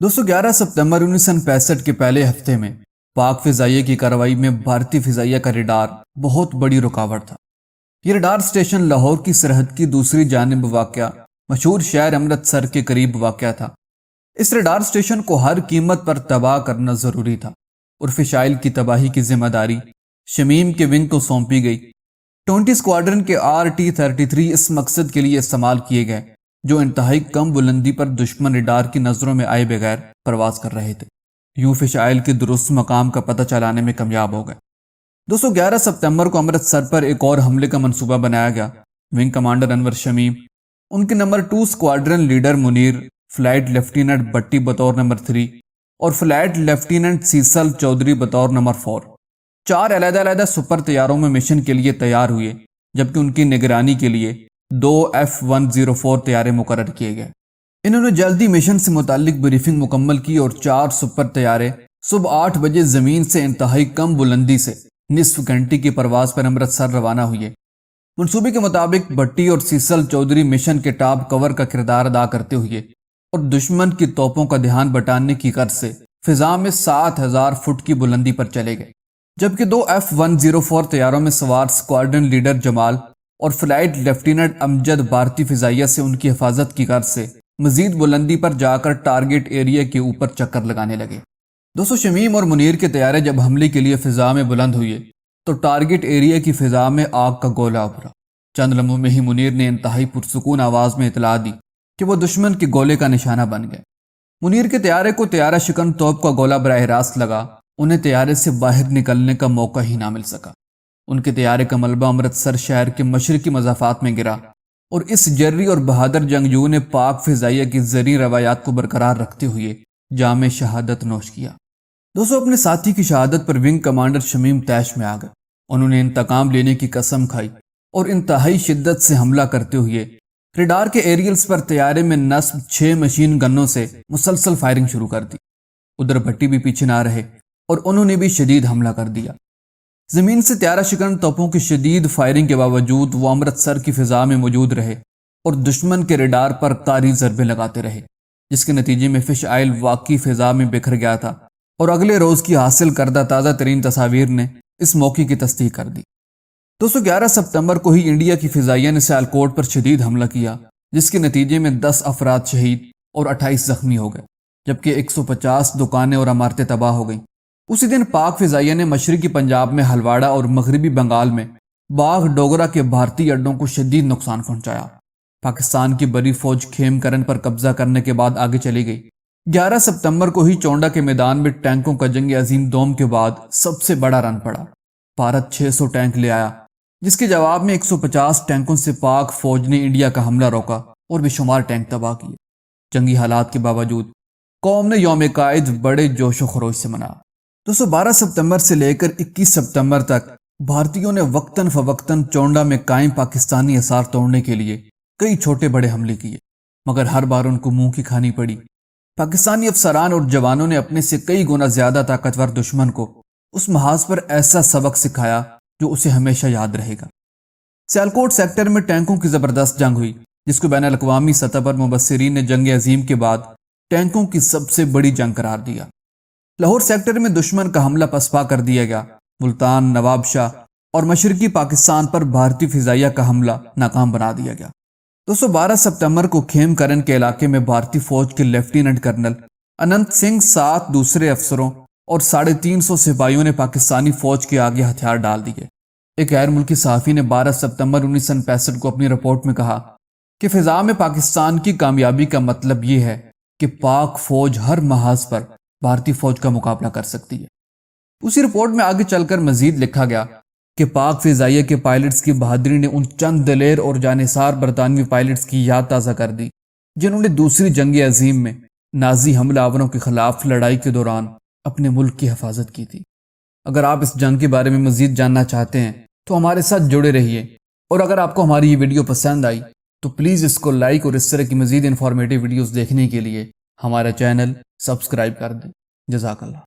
دوستو 11 ستمبر 1965 کے پہلے ہفتے میں پاک فضائیہ کی کارروائی میں بھارتی فضائیہ کا ریڈار بہت بڑی رکاوٹ تھا۔ یہ ریڈار سٹیشن لاہور کی سرحد کی دوسری جانب واقع مشہور شہر امرتسر کے قریب واقع تھا۔ اس ریڈار سٹیشن کو ہر قیمت پر تباہ کرنا ضروری تھا اور فشائل کی تباہی کی ذمہ داری شمیم کے ونگ کو سونپی گئی۔ 20 اسکواڈرن کے RT-33 اس مقصد کے لیے استعمال کیے گئے جو انتہائی کم بلندی پر دشمن ریڈار کی نظروں میں آئے بغیر پرواز کر رہے تھے۔ یوں فشائل کے درست مقام کا پتہ چلانے میں کامیاب ہو گئے۔ 11 ستمبر کو امرتسر پر ایک اور حملے کا منصوبہ بنایا گیا۔ ونگ کمانڈر انور شمیم، ان کے number 2 squadron leader Munir, flight lieutenant Bhatti بطور نمبر 3 اور فلائٹ لیفٹیننٹ سیسل چودھری بطور نمبر 4 4 علیحدہ سپر طیاروں میں مشن کے لیے تیار ہوئے، جبکہ ان کی نگرانی کے لیے 2 F-104 طیارے مقرر کیے گئے۔ انہوں نے جلدی مشن سے متعلق بریفنگ مکمل کی اور 4 سپر طیارے صبح 8 بجے زمین سے انتہائی کم بلندی سے نصف گھنٹے کی پرواز پر امرتسر روانہ ہوئے۔ منصوبے کے مطابق بٹی اور سیسل چودھری مشن کے ٹاپ کور کا کردار ادا کرتے ہوئے اور دشمن کی توپوں کا دھیان بٹانے کی غرض سے فضا میں 7000 فٹ کی بلندی پر چلے گئے، جبکہ 2 F-104 طیاروں میں سوار اسکواڈرن لیڈر جمال اور فلائٹ لیفٹیننٹ امجد بھارتی فضائیہ سے ان کی حفاظت کی غرض سے مزید بلندی پر جا کر ٹارگٹ ایریا کے اوپر چکر لگانے لگے۔ شمیم اور منیر کے طیارے جب حملے کے لیے فضا میں بلند ہوئے تو ٹارگٹ ایریا کی فضا میں آگ کا گولہ ابھرا۔ چند لمحوں میں ہی منیر نے انتہائی پرسکون آواز میں اطلاع دی کہ وہ دشمن کے گولے کا نشانہ بن گئے۔ منیر کے طیارے کو طیارہ شکن توپ کا گولہ براہ راست لگا، انہیں طیارے سے باہر نکلنے کا موقع ہی نہ مل سکا۔ ان کے طیارے کا ملبہ امرتسر شہر کے مشرقی مضافات میں گرا اور اس جری اور بہادر جنگجو نے پاک فضائیہ کی زرعی روایات کو برقرار رکھتے ہوئے جام شہادت نوش کیا۔ اپنے ساتھی کی شہادت پر ونگ کمانڈر شمیم طیش میں آ گئے۔ انہوں نے انتقام لینے کی قسم کھائی اور انتہائی شدت سے حملہ کرتے ہوئے ریڈار کے ایریلز پر طیارے میں نصب 6 مشین گنوں سے مسلسل فائرنگ شروع کر دی۔ ادھر بھٹی بھی پیچھے نہ رہے اور انہوں نے بھی شدید حملہ کر دیا۔ زمین سے طیارہ شکن توپوں کی شدید فائرنگ کے باوجود وہ امرتسر کی فضا میں موجود رہے اور دشمن کے ریڈار پر کاری ضربے لگاتے رہے، جس کے نتیجے میں فش آئل واقعی فضا میں بکھر گیا تھا اور اگلے روز کی حاصل کردہ تازہ ترین تصاویر نے اس موقع کی تصدیق کر دی۔ 11 ستمبر کو ہی انڈیا کی فضائیہ نے سیالکوٹ پر شدید حملہ کیا، جس کے نتیجے میں 10 افراد شہید اور 28 زخمی ہو گئے، جبکہ 150 دکانیں اور عمارتیں تباہ ہو گئیں۔ اسی دن پاک فضائیہ نے مشرقی پنجاب میں ہلواڑہ اور مغربی بنگال میں باغ ڈوگرا کے بھارتی اڈوں کو شدید نقصان پہنچایا۔ پاکستان کی بڑی فوج کھیم کرن پر قبضہ کرنے کے بعد آگے چلی گئی۔ 11 ستمبر کو ہی چونڈا کے میدان میں ٹینکوں کا جنگ عظیم دوم کے بعد سب سے بڑا رن پڑا۔ بھارت 600 ٹینک لے آیا، جس کے جواب میں 150 ٹینکوں سے پاک فوج نے انڈیا کا حملہ روکا اور بے شمار ٹینک تباہ کیے۔ جنگی حالات کے باوجود قوم نے یوم قائد بڑے جوش و خروش سے منایا۔ 12 ستمبر سے لے کر 21 ستمبر تک بھارتیوں نے وقتاً فوقتاً چونڈا میں قائم پاکستانی اثار توڑنے کے لیے کئی چھوٹے بڑے حملے کیے، مگر ہر بار ان کو منہ کی کھانی پڑی۔ پاکستانی افسران اور جوانوں نے اپنے سے کئی گنا زیادہ طاقتور دشمن کو اس محاذ پر ایسا سبق سکھایا جو اسے ہمیشہ یاد رہے گا۔ سیالکوٹ سیکٹر میں ٹینکوں کی زبردست جنگ ہوئی، جس کو بین الاقوامی سطح پر مبصرین نے جنگ عظیم کے بعد ٹینکوں کی سب سے بڑی جنگ قرار دیا۔ لاہور سیکٹر میں دشمن کا حملہ پسپا کر دیا گیا۔ ملتان، نواب شاہ اور مشرقی پاکستان پر بھارتی فضائیہ کا حملہ ناکام بنا دیا گیا۔ 12 ستمبر کو کھیم کرن کے علاقے میں بھارتی فوج کے لیفٹیننٹ کرنل اننت سنگھ 7 دوسرے افسروں اور 350 سپاہیوں نے پاکستانی فوج کے آگے ہتھیار ڈال دیے۔ ایک غیر ملکی صحافی نے 12 ستمبر 1965 کو اپنی رپورٹ میں کہا کہ فضا میں پاکستان کی کامیابی کا مطلب یہ ہے کہ پاک فوج ہر محاذ پر بھارتی فوج کا مقابلہ کر سکتی ہے۔ اسی رپورٹ میں آگے چل کر مزید لکھا گیا کہ پاک فضائیہ کے پائلٹس کی بہادری نے ان چند دلیر اور جانثار برطانوی پائلٹس کی یاد تازہ کر دی جنہوں نے دوسری جنگ عظیم میں نازی حملہ آوروں کے خلاف لڑائی کے دوران اپنے ملک کی حفاظت کی تھی۔ اگر آپ اس جنگ کے بارے میں مزید جاننا چاہتے ہیں تو ہمارے ساتھ جڑے رہیے، اور اگر آپ کو ہماری یہ ویڈیو پسند آئی تو پلیز اس کو لائک اور اس طرح کی مزید انفارمیٹیو ویڈیوز دیکھنے کے لیے ہمارا چینل سبسکرائب کر دیں۔ جزاک اللہ۔